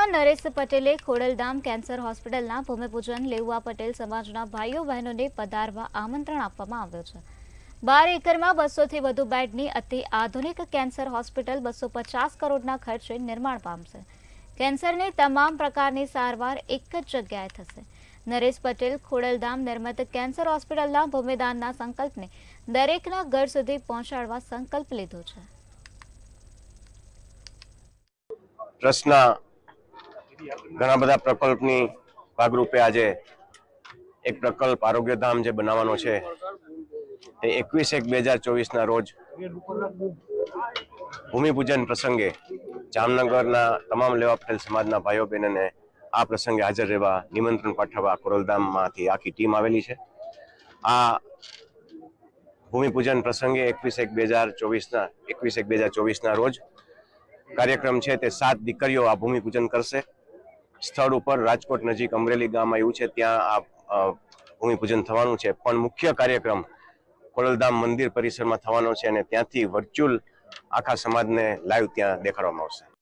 રાજ્યપાલ નરેશ પટેલે ખોડલધામ કેન્સર હોસ્પિટલના ભૂમિપૂજન લેઉવા પટેલ સમાજના ભાઈઓ બહેનોને પધારવા આમંત્રણ આપવામાં આવ્યું છે। 12 એકરમાં 200 થી વધુ બેડની અતિ આધુનિક કેન્સર હોસ્પિટલ 250 કરોડના ખર્ચે નિર્માણ પામશે। કેન્સરની તમામ પ્રકારની સારવાર એક જ જગ્યાએ થશે। નરેશ પટેલ ખોડલધામ નિર્મિત કેન્સર હોસ્પિટલના ભૂમિદાનના સંકલ્પને દરેકના ઘર સુધી પહોંચાડવા સંકલ્પ લીધો છે। ટ્રસ્ટના ઘણા બધા પ્રકલ્પની ભાગરૂપે આજે એક પ્રકલ્પ આરોગ્યધામ જે બનાવવાનો છે તે 21/1/2024ના રોજ ભૂમિપૂજન પ્રસંગે જામનગરના તમામ લેવા પટેલ સમાજના ભાઈઓ બહેનોને આ પ્રસંગે હાજર રહેવા નિમંત્રણ પાઠવવા ખોડલધામમાંથી આખી ટીમ આવેલી છે। આ ભૂમિપૂજન પ્રસંગે 21/1/2024ના રોજ કાર્યક્રમ છે તે 7 દીકરીઓ આ ભૂમિપૂજન કરશે। સ્થળ ઉપર રાજકોટ નજીક અમરેલી ગામ આવ્યું છે, ત્યાં આ ભૂમિપૂજન થવાનું છે, પણ મુખ્ય કાર્યક્રમ ખોડલધામ મંદિર પરિસરમાં થવાનો છે અને ત્યાંથી વર્ચ્યુઅલ આખા સમાજને લાઈવ ત્યાં દેખાડવામાં આવશે।